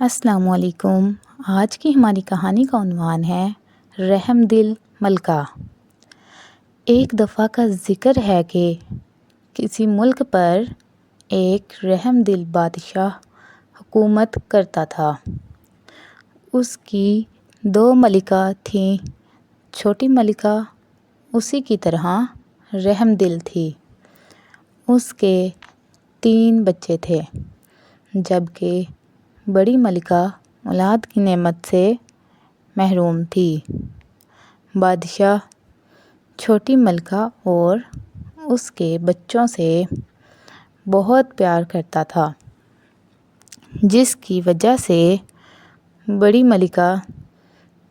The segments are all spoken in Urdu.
السلام علیکم۔ آج کی ہماری کہانی کا عنوان ہے رحم دل ملکہ۔ ایک دفعہ کا ذکر ہے کہ کسی ملک پر ایک رحم دل بادشاہ حکومت کرتا تھا۔ اس کی 2 ملکہ تھیں۔ چھوٹی ملکہ اسی کی طرح رحم دل تھی۔ اس کے 3 بچے تھے، جبکہ بڑی ملکہ اولاد کی نعمت سے محروم تھی۔ بادشاہ چھوٹی ملکہ اور اس کے بچوں سے بہت پیار کرتا تھا، جس کی وجہ سے بڑی ملکہ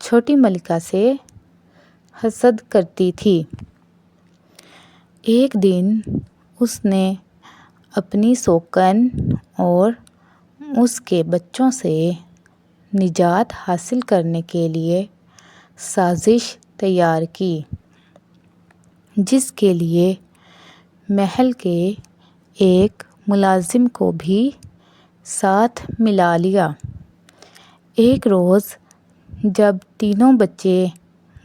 چھوٹی ملکہ سے حسد کرتی تھی۔ ایک دن اس نے اپنی سوکن اور اس کے بچوں سے نجات حاصل کرنے کے لیے سازش تیار کی، جس کے لیے محل کے ایک ملازم کو بھی ساتھ ملا لیا۔ ایک روز جب تینوں بچے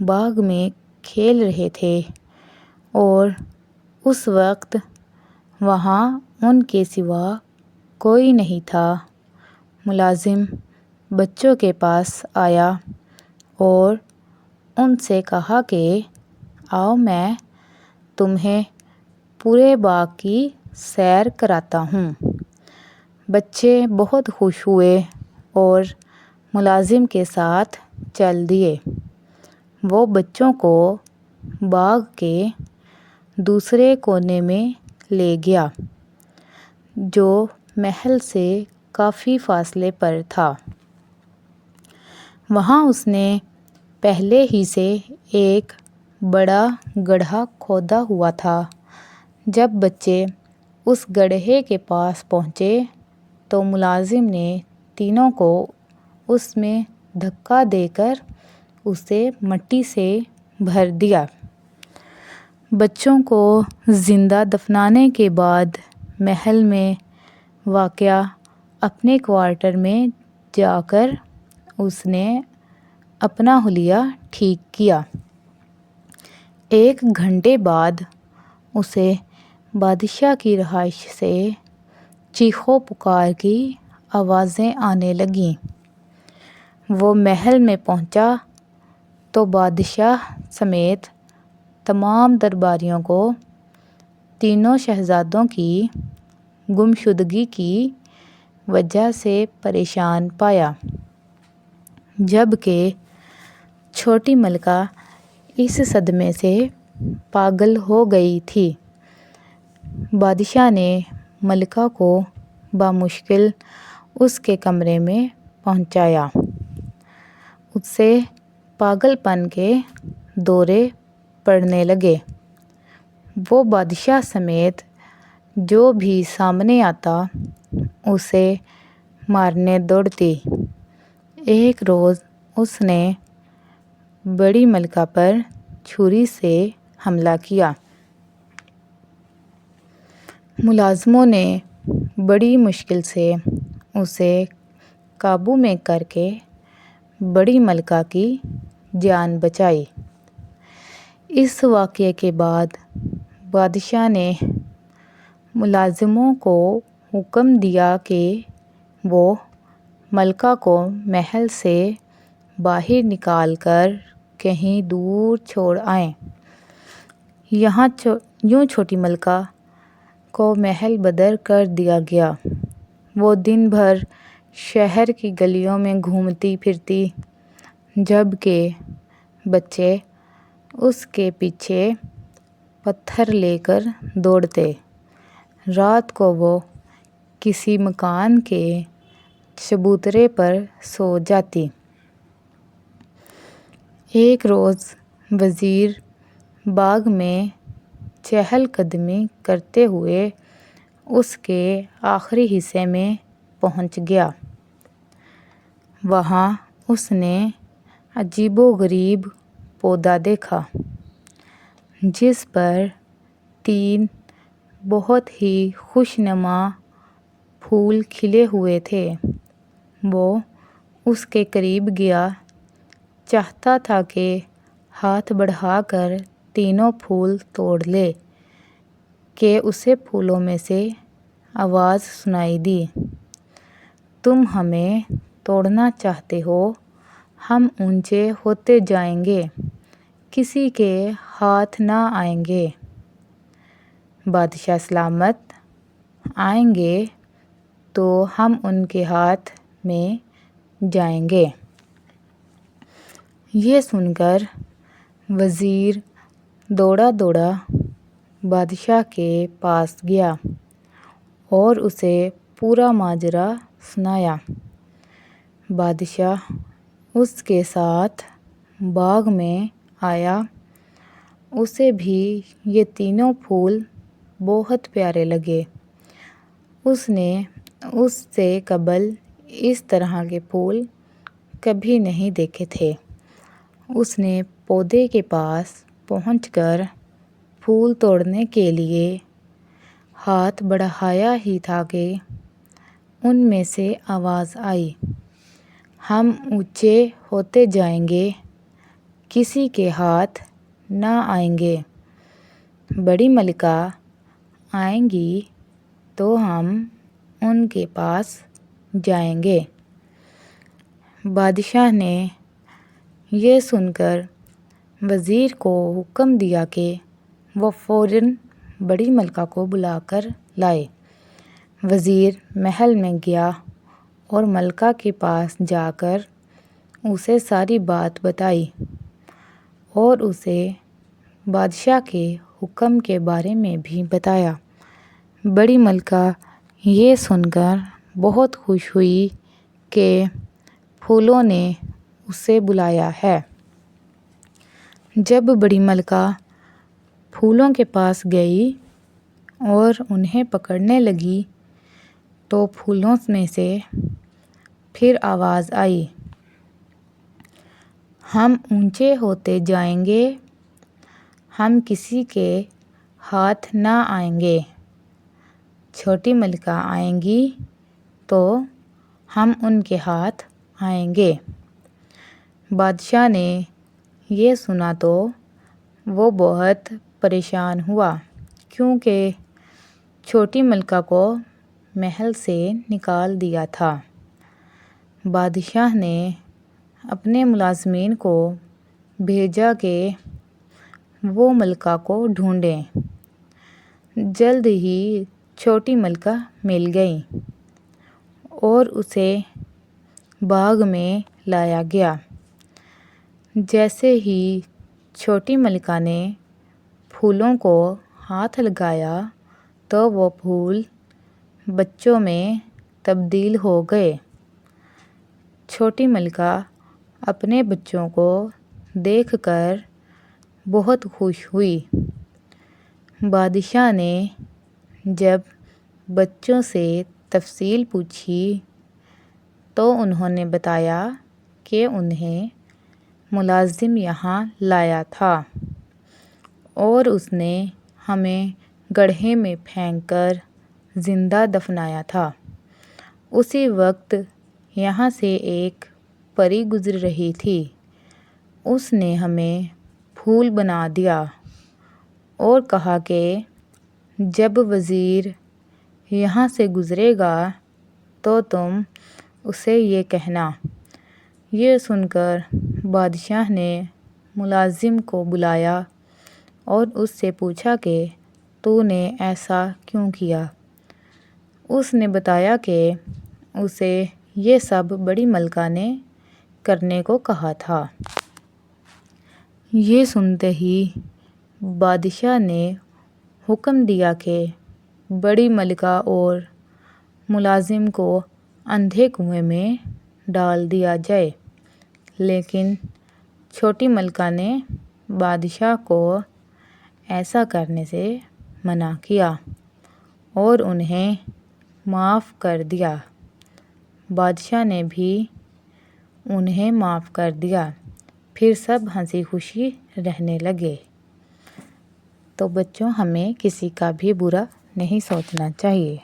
باغ میں کھیل رہے تھے اور اس وقت وہاں ان کے سوا کوئی نہیں تھا، ملازم بچوں کے پاس آیا اور ان سے کہا کہ آؤ میں تمہیں پورے باغ کی سیر کراتا ہوں۔ بچے بہت خوش ہوئے اور ملازم کے ساتھ چل دیے۔ وہ بچوں کو باغ کے دوسرے کونے میں لے گیا، جو محل سے کافی فاصلے پر تھا۔ وہاں اس نے پہلے ہی سے ایک بڑا گڑھا کھودا ہوا تھا۔ جب بچے اس گڑھے کے پاس پہنچے تو ملازم نے تینوں کو اس میں دھکا دے کر اسے مٹی سے بھر دیا۔ بچوں کو زندہ دفنانے کے بعد محل میں واقع اپنے کوارٹر میں جا کر اس نے اپنا حلیہ ٹھیک کیا۔ 1 گھنٹے بعد اسے بادشاہ کی رہائش سے چیخو پکار کی آوازیں آنے لگیں۔ وہ محل میں پہنچا تو بادشاہ سمیت تمام درباریوں کو تینوں شہزادوں کی گمشدگی کی وجہ سے پریشان پایا، جبکہ چھوٹی ملکہ اس صدمے سے پاگل ہو گئی تھی۔ بادشاہ نے ملکہ کو بامشکل اس کے کمرے میں پہنچایا۔ اسے پاگل پن کے دورے پڑنے لگے۔ وہ بادشاہ سمیت جو بھی سامنے آتا اسے مارنے دوڑتی۔ ایک روز اس نے بڑی ملکہ پر چھری سے حملہ کیا۔ ملازموں نے بڑی مشکل سے اسے قابو میں کر کے بڑی ملکہ کی جان بچائی۔ اس واقعے کے بعد بادشاہ نے ملازموں کو حکم دیا کہ وہ ملکہ کو محل سے باہر نکال کر کہیں دور چھوڑ آئیں۔ یوں چھوٹی ملکہ کو محل بدر کر دیا گیا۔ وہ دن بھر شہر کی گلیوں میں گھومتی پھرتی، جبکہ بچے اس کے پیچھے پتھر لے کر دوڑتے۔ رات کو وہ کسی مکان کے چبوترے پر سو جاتی۔ ایک روز وزیر باغ میں چہل قدمی کرتے ہوئے اس کے آخری حصے میں پہنچ گیا۔ وہاں اس نے عجیب و غریب پودا دیکھا، جس پر 3 بہت ہی خوشنما پھول کھلے ہوئے تھے۔ وہ اس کے قریب گیا، چاہتا تھا کہ ہاتھ بڑھا کر تینوں پھول توڑ لے کہ اسے پھولوں میں سے آواز سنائی دی، تم ہمیں توڑنا چاہتے ہو، ہم اونچے ہوتے جائیں گے، کسی کے ہاتھ نہ آئیں گے، بادشاہ سلامت آئیں گے تو ہم ان کے ہاتھ میں جائیں گے۔ یہ سن کر وزیر دوڑا دوڑا بادشاہ کے پاس گیا اور اسے پورا ماجرا سنایا۔ بادشاہ اس کے ساتھ باغ میں آیا، اسے بھی یہ تینوں پھول بہت پیارے لگے۔ اس نے اس سے قبل اس طرح کے پھول کبھی نہیں دیکھے تھے۔ اس نے پودے کے پاس پہنچ کر پھول توڑنے کے لیے ہاتھ بڑھایا ہی تھا کہ ان میں سے آواز آئی، ہم اونچے ہوتے جائیں گے، کسی کے ہاتھ نہ آئیں گے، بڑی ملکہ آئیں گی تو ہم ان کے پاس جائیں گے۔ بادشاہ نے یہ سن کر وزیر کو حکم دیا کہ وہ فوراً بڑی ملکہ کو بلا کر لائے۔ وزیر محل میں گیا اور ملکہ کے پاس جا کر اسے ساری بات بتائی اور اسے بادشاہ کے حکم کے بارے میں بھی بتایا۔ بڑی ملکہ یہ سن کر بہت خوش ہوئی کہ پھولوں نے اسے بلایا ہے۔ جب بڑی ملکہ پھولوں کے پاس گئی اور انہیں پکڑنے لگی تو پھولوں میں سے پھر آواز آئی، ہم اونچے ہوتے جائیں گے، ہم کسی کے ہاتھ نہ آئیں گے، چھوٹی ملکہ آئیں گی تو ہم ان کے ہاتھ آئیں گے۔ بادشاہ نے یہ سنا تو وہ بہت پریشان ہوا، کیونکہ چھوٹی ملکہ کو محل سے نکال دیا تھا۔ بادشاہ نے اپنے ملازمین کو بھیجا کہ وہ ملکہ کو ڈھونڈیں۔ جلد ہی چھوٹی ملکہ مل گئی اور اسے باغ میں لایا گیا۔ جیسے ہی چھوٹی ملکہ نے پھولوں کو ہاتھ لگایا تو وہ پھول بچوں میں تبدیل ہو گئے۔ چھوٹی ملکہ اپنے بچوں کو دیکھ کر بہت خوش ہوئی۔ بادشاہ نے جب بچوں سے تفصیل پوچھی تو انہوں نے بتایا کہ انہیں ملازم یہاں لایا تھا اور اس نے ہمیں گڑھے میں پھینک کر زندہ دفنایا تھا۔ اسی وقت یہاں سے ایک پری گزر رہی تھی، اس نے ہمیں پھول بنا دیا اور کہا کہ جب وزیر یہاں سے گزرے گا تو تم اسے یہ کہنا۔ یہ سن کر بادشاہ نے ملازم کو بلایا اور اس سے پوچھا کہ تو نے ایسا کیوں کیا؟ اس نے بتایا کہ اسے یہ سب بڑی ملکہ نے کرنے کو کہا تھا۔ یہ سنتے ہی بادشاہ نے حکم دیا کہ بڑی ملکہ اور ملازم کو اندھے کنویں میں ڈال دیا جائے، لیکن چھوٹی ملکہ نے بادشاہ کو ایسا کرنے سے منع کیا اور انہیں معاف کر دیا۔ بادشاہ نے بھی انہیں معاف کر دیا، پھر سب ہنسی خوشی رہنے لگے۔ تو بچوں، ہمیں کسی کا بھی برا نہیں سوچنا چاہیے۔